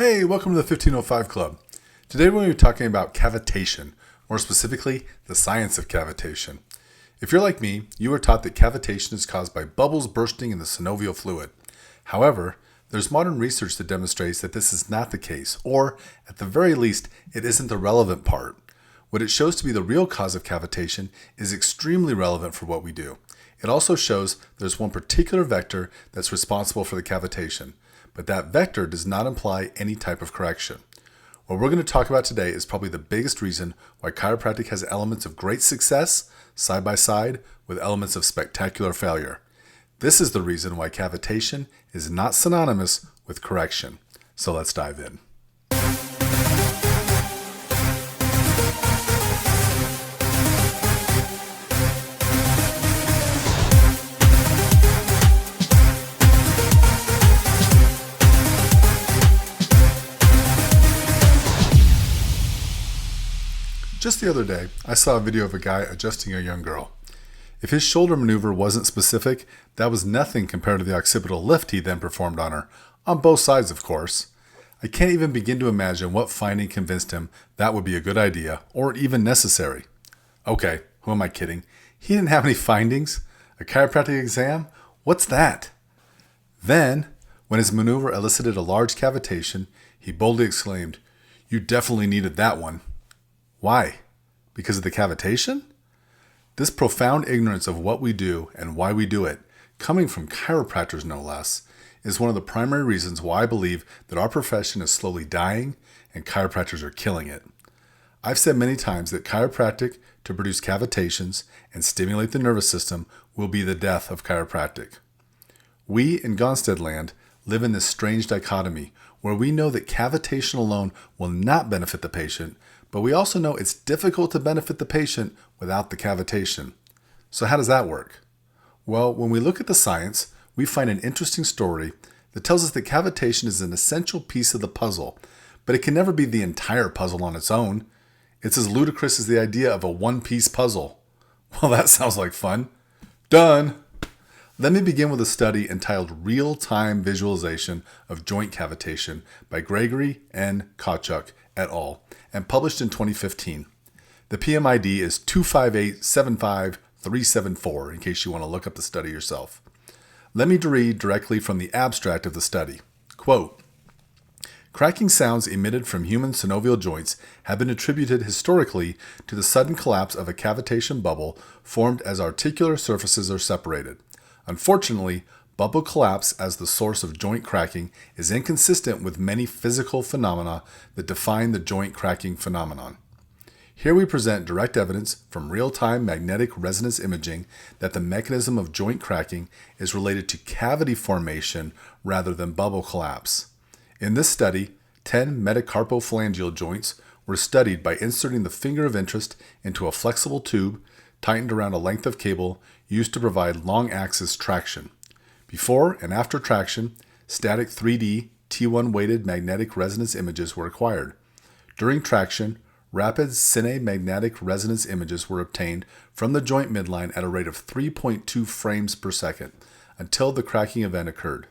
Hey, welcome to the 1505 Club. Today we're going to be talking about cavitation, more specifically, the science of cavitation. If you're like me, you were taught that cavitation is caused by bubbles bursting in the synovial fluid. However, there's modern research that demonstrates that this is not the case, or, at the very least, it isn't the relevant part. What it shows to be the real cause of cavitation is extremely relevant for what we do. It also shows there's one particular vector that's responsible for the cavitation, but that vector does not imply any type of correction. What we're going to talk about today is probably the biggest reason why chiropractic has elements of great success side by side with elements of spectacular failure. This is the reason why cavitation is not synonymous with correction. So let's dive in. Just the other day, I saw a video of a guy adjusting a young girl. If his shoulder maneuver wasn't specific, that was nothing compared to the occipital lift he then performed on her, on both sides of course. I can't even begin to imagine what finding convinced him that would be a good idea, or even necessary. Okay, who am I kidding? He didn't have any findings? A chiropractic exam? What's that? Then, when his maneuver elicited a large cavitation, he boldly exclaimed, "You definitely needed that one." Why? Because of the cavitation? This profound ignorance of what we do and why we do it, coming from chiropractors no less, is one of the primary reasons why I believe that our profession is slowly dying and chiropractors are killing it. I've said many times that chiropractic to produce cavitations and stimulate the nervous system will be the death of chiropractic. We in Gonstead land live in this strange dichotomy where we know that cavitation alone will not benefit the patient, but we also know it's difficult to benefit the patient without the cavitation. So how does that work? Well, when we look at the science, we find an interesting story that tells us that cavitation is an essential piece of the puzzle, but it can never be the entire puzzle on its own. It's as ludicrous as the idea of a one-piece puzzle. Well, that sounds like fun. Done! Let me begin with a study entitled Real-Time Visualization of Joint Cavitation by Gregory N. Kawchuk et al. And published in 2015. The PMID is 258-75374 in case you want to look up the study yourself. Let me read directly from the abstract of the study. Quote, "Cracking sounds emitted from human synovial joints have been attributed historically to the sudden collapse of a cavitation bubble formed as articular surfaces are separated. Unfortunately, bubble collapse as the source of joint cracking is inconsistent with many physical phenomena that define the joint cracking phenomenon. Here we present direct evidence from real-time magnetic resonance imaging that the mechanism of joint cracking is related to cavity formation rather than bubble collapse. In this study, 10 metacarpophalangeal joints were studied by inserting the finger of interest into a flexible tube tightened around a length of cable used to provide long-axis traction. Before and after traction, static 3D T1 weighted magnetic resonance images were acquired. During traction, rapid cine-magnetic resonance images were obtained from the joint midline at a rate of 3.2 frames per second until the cracking event occurred.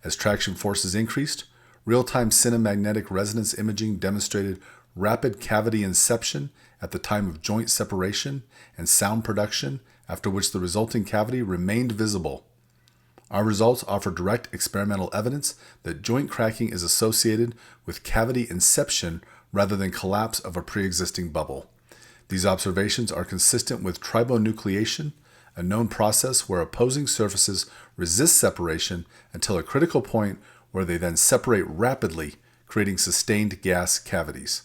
As traction forces increased, real-time cine-magnetic resonance imaging demonstrated rapid cavity inception at the time of joint separation and sound production, after which the resulting cavity remained visible. Our results offer direct experimental evidence that joint cracking is associated with cavity inception rather than collapse of a pre-existing bubble. These observations are consistent with tribonucleation, a known process where opposing surfaces resist separation until a critical point where they then separate rapidly, creating sustained gas cavities.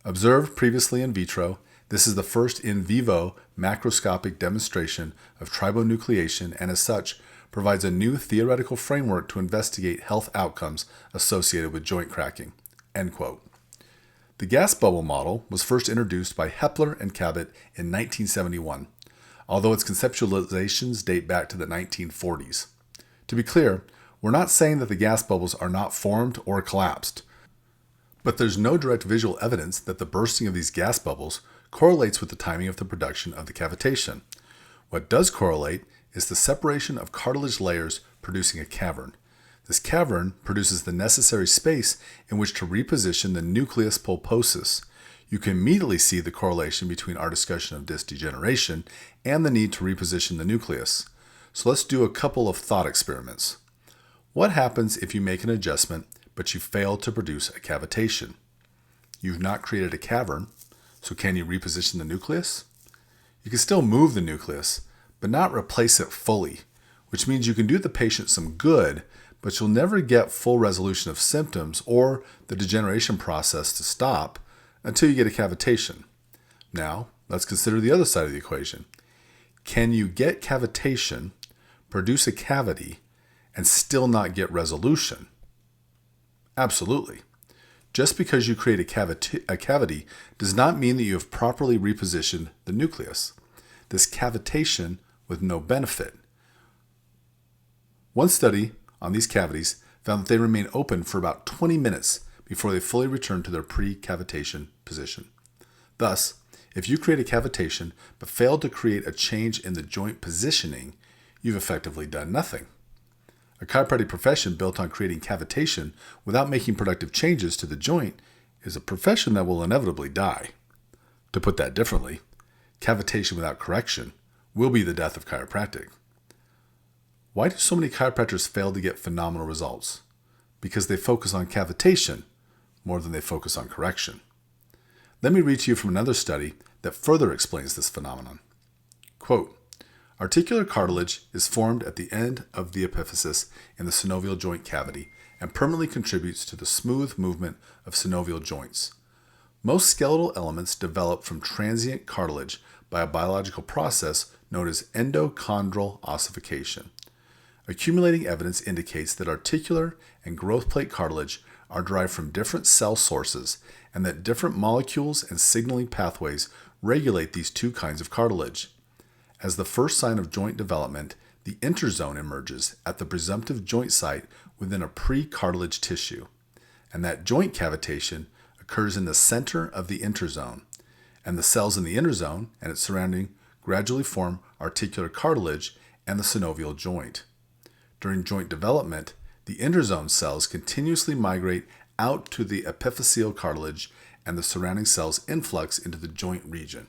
Observed previously in vitro, this is the first in vivo macroscopic demonstration of tribonucleation and as such, provides a new theoretical framework to investigate health outcomes associated with joint cracking." End quote. The gas bubble model was first introduced by Hepler and Cabot in 1971, although its conceptualizations date back to the 1940s. To be clear, we're not saying that the gas bubbles are not formed or collapsed, but there's no direct visual evidence that the bursting of these gas bubbles correlates with the timing of the production of the cavitation. What does correlate is the separation of cartilage layers producing a cavern. The This cavern produces the necessary space in which to reposition the nucleus pulposus. You can immediately see the correlation between our discussion of disc degeneration and the need to reposition the nucleus. So let's do a couple of thought experiments. What happens if you make an adjustment but you fail to produce a cavitation? You've not created a cavern, so can you reposition the nucleus? You can still move the nucleus, but not replace it fully, which means you can do the patient some good, but you'll never get full resolution of symptoms or the degeneration process to stop until you get a cavitation. Now, let's consider the other side of the equation. Can you get cavitation, produce a cavity, and still not get resolution? Absolutely. Just because you create a cavity does not mean that you have properly repositioned the nucleus. This cavitation with no benefit. One study on these cavities found that they remain open for about 20 minutes before they fully return to their pre-cavitation position. Thus, if you create a cavitation but fail to create a change in the joint positioning, you've effectively done nothing. A chiropractic profession built on creating cavitation without making productive changes to the joint is a profession that will inevitably die. To put that differently, cavitation without correction will be the death of chiropractic. Why do so many chiropractors fail to get phenomenal results? Because they focus on cavitation more than they focus on correction. Let me read to you from another study that further explains this phenomenon. Quote, articular cartilage is formed at the end of the epiphysis in the synovial joint cavity and permanently contributes to the smooth movement of synovial joints. Most skeletal elements develop from transient cartilage by a biological process known as endochondral ossification. Accumulating evidence indicates that articular and growth plate cartilage are derived from different cell sources and that different molecules and signaling pathways regulate these two kinds of cartilage. As the first sign of joint development, the interzone emerges at the presumptive joint site within a pre-cartilage tissue, and that joint cavitation occurs in the center of the interzone, and the cells in the interzone and its surrounding gradually form articular cartilage and the synovial joint. During joint development, the interzone cells continuously migrate out to the epiphyseal cartilage and the surrounding cells influx into the joint region.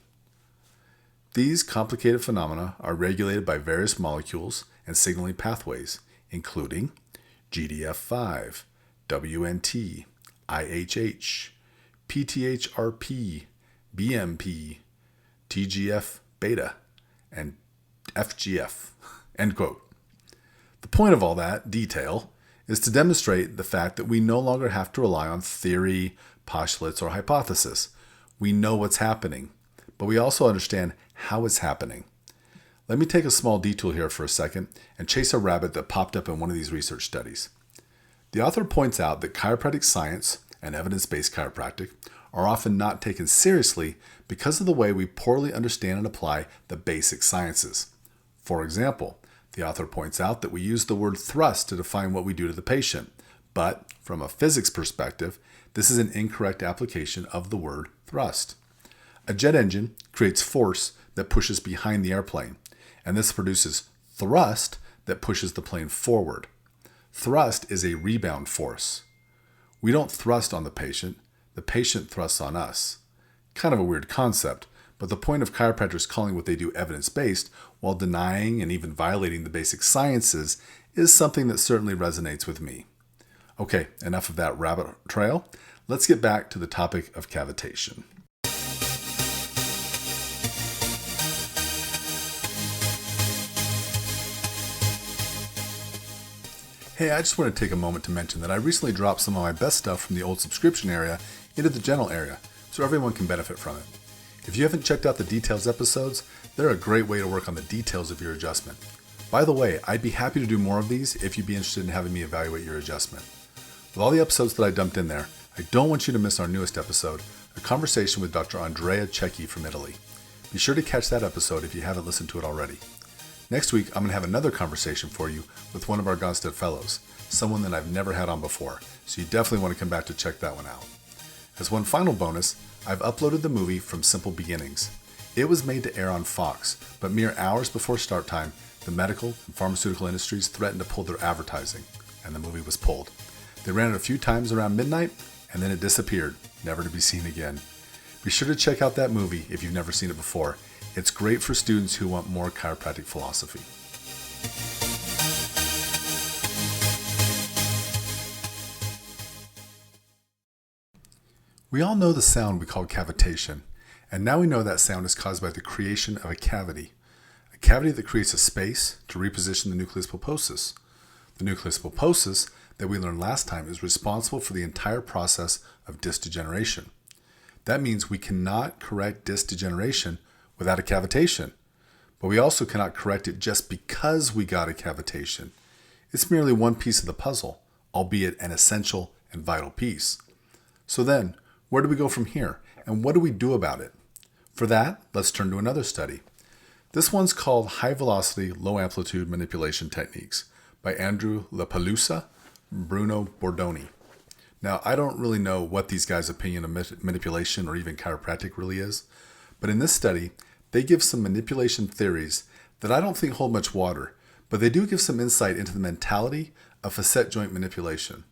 These complicated phenomena are regulated by various molecules and signaling pathways, including GDF5, WNT, IHH, PTHRP, BMP, TGF-beta, and FGF. End quote. The point of all that detail is to demonstrate the fact that we no longer have to rely on theory, postulates, or hypothesis. We know what's happening, but we also understand how it's happening. Let me take a small detour here for a second and chase a rabbit that popped up in one of these research studies. The author points out that chiropractic science and evidence-based chiropractic are often not taken seriously because of the way we poorly understand and apply the basic sciences. For example, the author points out that we use the word thrust to define what we do to the patient, but from a physics perspective, this is an incorrect application of the word thrust. A jet engine creates force that pushes behind the airplane, and this produces thrust that pushes the plane forward. Thrust is a rebound force. We don't thrust on the patient thrusts on us. Kind of a weird concept, but the point of chiropractors calling what they do evidence-based while denying and even violating the basic sciences is something that certainly resonates with me. Okay, enough of that rabbit trail. Let's get back to the topic of cavitation. Hey, I just want to take a moment to mention that I recently dropped some of my best stuff from the old subscription area into the general area, so everyone can benefit from it. If you haven't checked out the details episodes, they're a great way to work on the details of your adjustment. By the way, I'd be happy to do more of these if you'd be interested in having me evaluate your adjustment. With all the episodes that I dumped in there, I don't want you to miss our newest episode, a conversation with Dr. Andrea Cecchi from Italy. Be sure to catch that episode if you haven't listened to it already. Next week, I'm going to have another conversation for you with one of our Gonstead Fellows, someone that I've never had on before, so you definitely want to come back to check that one out. As one final bonus, I've uploaded the movie From Simple Beginnings. It was made to air on Fox, but mere hours before start time, the medical and pharmaceutical industries threatened to pull their advertising. and the movie was pulled. They ran it a few times around midnight, and then it disappeared, never to be seen again. Be sure to check out that movie if you've never seen it before. It's great for students who want more chiropractic philosophy. We all know the sound we call cavitation, and now we know that sound is caused by the creation of a cavity that creates a space to reposition the nucleus pulposus. The nucleus pulposus that we learned last time is responsible for the entire process of disc degeneration. That means we cannot correct disc degeneration without a cavitation, but we also cannot correct it just because we got a cavitation. It's merely one piece of the puzzle, albeit an essential and vital piece. So then, where do we go from here, and what do we do about it? For that, let's turn to another study. This one's called High Velocity, Low Amplitude Manipulation Techniques by Andrew LaPalusa, Bruno Bordoni. Now, I don't really know what these guys' opinion of manipulation or even chiropractic really is, but in this study, they give some manipulation theories that I don't think hold much water, but they do give some insight into the mentality of facet joint manipulation.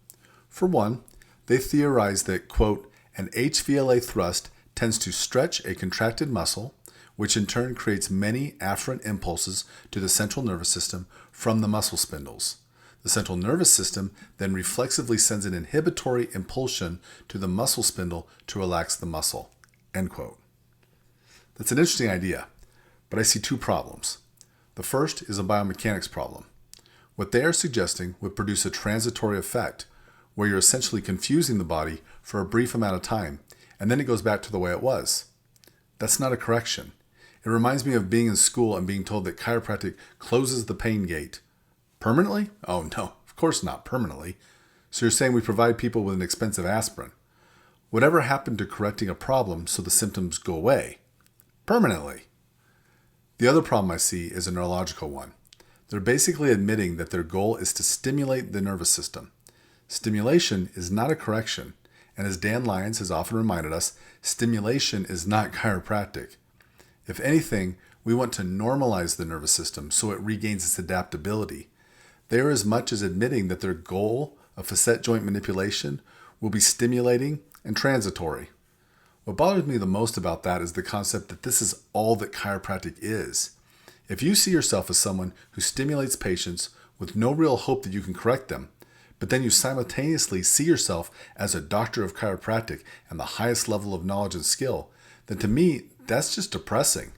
For one, they theorize that, quote, an HVLA thrust tends to stretch a contracted muscle, which in turn creates many afferent impulses to the central nervous system from the muscle spindles. The central nervous system then reflexively sends an inhibitory impulsion to the muscle spindle to relax the muscle. End quote. That's an interesting idea, but I see two problems. The first is a biomechanics problem. What they are suggesting would produce a transitory effect, where you're essentially confusing the body for a brief amount of time, and then it goes back to the way it was. That's not a correction. It reminds me of being in school and being told that chiropractic closes the pain gate. Permanently? Oh no, of course not permanently. So you're saying we provide people with an expensive aspirin. Whatever happened to correcting a problem so the symptoms go away? Permanently. The other problem I see is a neurological one. They're basically admitting that their goal is to stimulate the nervous system. Stimulation is not a correction, and as Dan Lyons has often reminded us, stimulation is not chiropractic. If anything, we want to normalize the nervous system so it regains its adaptability. They are as much as admitting that their goal of facet joint manipulation will be stimulating and transitory. What bothers me the most about that is the concept that this is all that chiropractic is. If you see yourself as someone who stimulates patients with no real hope that you can correct them, but then you simultaneously see yourself as a doctor of chiropractic and the highest level of knowledge and skill, then to me, that's just depressing.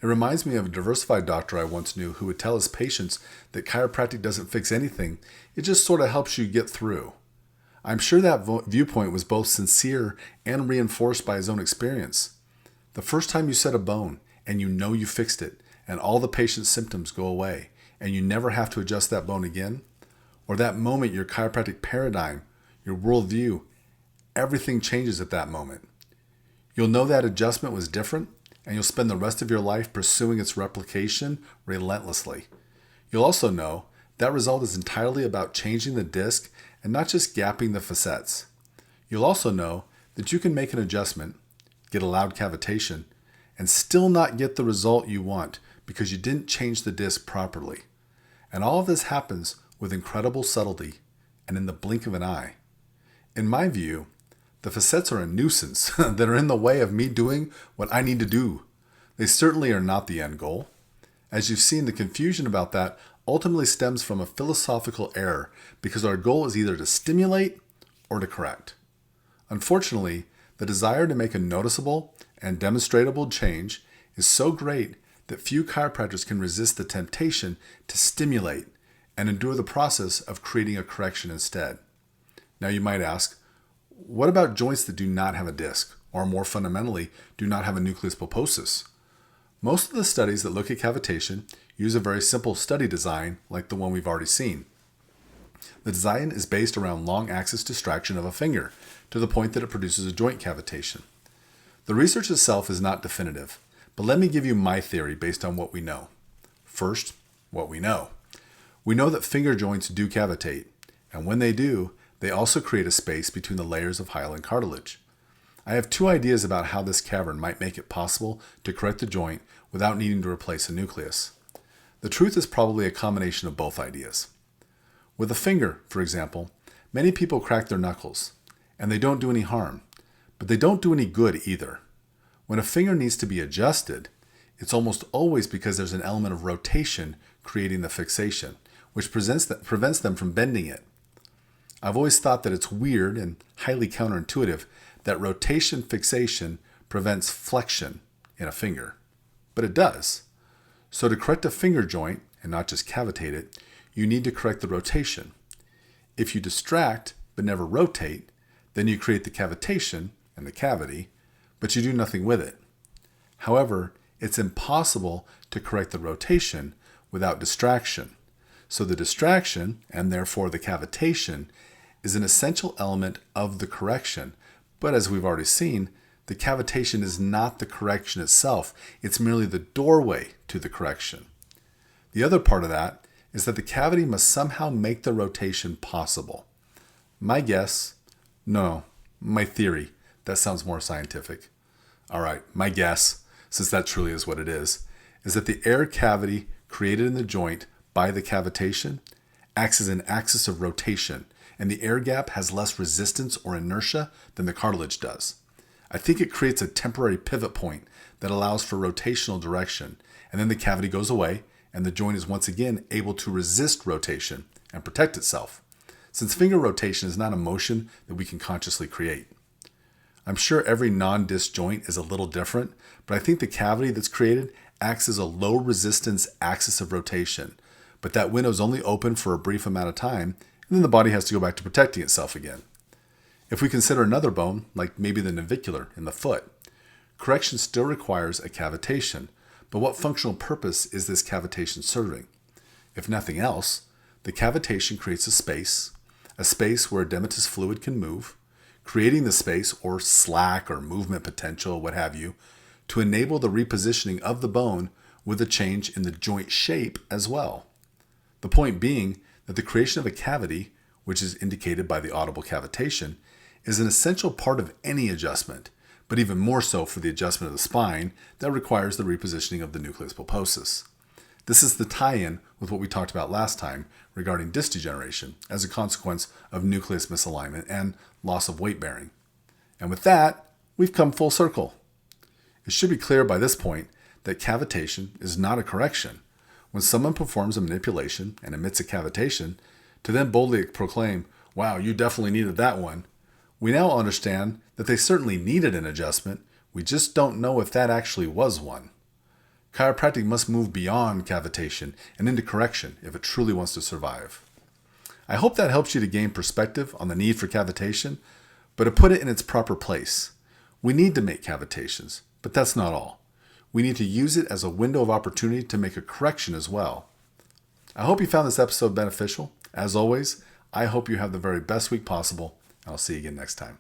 It reminds me of a diversified doctor I once knew who would tell his patients that chiropractic doesn't fix anything, it just sort of helps you get through. I'm sure that viewpoint was both sincere and reinforced by his own experience. The first time you set a bone and you know you fixed it and all the patient's symptoms go away and you never have to adjust that bone again, or that moment your chiropractic paradigm, your worldview, everything changes at that moment. You'll know that adjustment was different, and you'll spend the rest of your life pursuing its replication relentlessly. You'll also know that result is entirely about changing the disc and not just gapping the facets. You'll also know that you can make an adjustment, get a loud cavitation, and still not get the result you want because you didn't change the disc properly. And all of this happens with incredible subtlety and in the blink of an eye. In my view, the facets are a nuisance that are in the way of me doing what I need to do. They certainly are not the end goal. As you've seen, the confusion about that ultimately stems from a philosophical error because our goal is either to stimulate or to correct. Unfortunately, the desire to make a noticeable and demonstrable change is so great that few chiropractors can resist the temptation to stimulate and endure the process of creating a correction instead. Now you might ask, what about joints that do not have a disc, or more fundamentally, do not have a nucleus pulposus? Most of the studies that look at cavitation use a very simple study design like the one we've already seen. The design is based around long axis distraction of a finger to the point that it produces a joint cavitation. The research itself is not definitive, but let me give you my theory based on what we know. First, what we know. We know that finger joints do cavitate, and when they do, they also create a space between the layers of hyaline cartilage. I have two ideas about how this cavern might make it possible to correct the joint without needing to replace a nucleus. The truth is probably a combination of both ideas. With a finger, for example, many people crack their knuckles, and they don't do any harm, but they don't do any good either. When a finger needs to be adjusted, it's almost always because there's an element of rotation creating the fixation, which prevents them from bending it. I've always thought that it's weird and highly counterintuitive that rotation fixation prevents flexion in a finger, but it does. So to correct a finger joint, and not just cavitate it, you need to correct the rotation. If you distract but never rotate, then you create the cavitation and the cavity, but you do nothing with it. However, it's impossible to correct the rotation without distraction. So the distraction, and therefore the cavitation, is an essential element of the correction. But as we've already seen, the cavitation is not the correction itself. It's merely the doorway to the correction. The other part of that is that the cavity must somehow make the rotation possible. My guess, no, my theory, that sounds more scientific. All right, my guess, since that truly is what it is that the air cavity created in the joint by the cavitation acts as an axis of rotation, and the air gap has less resistance or inertia than the cartilage does. I think it creates a temporary pivot point that allows for rotational direction, and then the cavity goes away, and the joint is once again able to resist rotation and protect itself, since finger rotation is not a motion that we can consciously create. I'm sure every non-disc joint is a little different, but I think the cavity that's created acts as a low resistance axis of rotation, but that window is only open for a brief amount of time, and then the body has to go back to protecting itself again. If we consider another bone, like maybe the navicular in the foot, correction still requires a cavitation, but what functional purpose is this cavitation serving? If nothing else, the cavitation creates a space where edematous fluid can move, creating the space or slack or movement potential, what have you, to enable the repositioning of the bone with a change in the joint shape as well. The point being that the creation of a cavity, which is indicated by the audible cavitation, is an essential part of any adjustment, but even more so for the adjustment of the spine that requires the repositioning of the nucleus pulposus. This is the tie-in with what we talked about last time regarding disc degeneration as a consequence of nucleus misalignment and loss of weight bearing. And with that, we've come full circle. It should be clear by this point that cavitation is not a correction. When someone performs a manipulation and emits a cavitation, to then boldly proclaim, "Wow, you definitely needed that one," we now understand that they certainly needed an adjustment, we just don't know if that actually was one. Chiropractic must move beyond cavitation and into correction if it truly wants to survive. I hope that helps you to gain perspective on the need for cavitation, but to put it in its proper place. We need to make cavitations, but that's not all. We need to use it as a window of opportunity to make a correction as well. I hope you found this episode beneficial. As always, I hope you have the very best week possible. I'll see you again next time.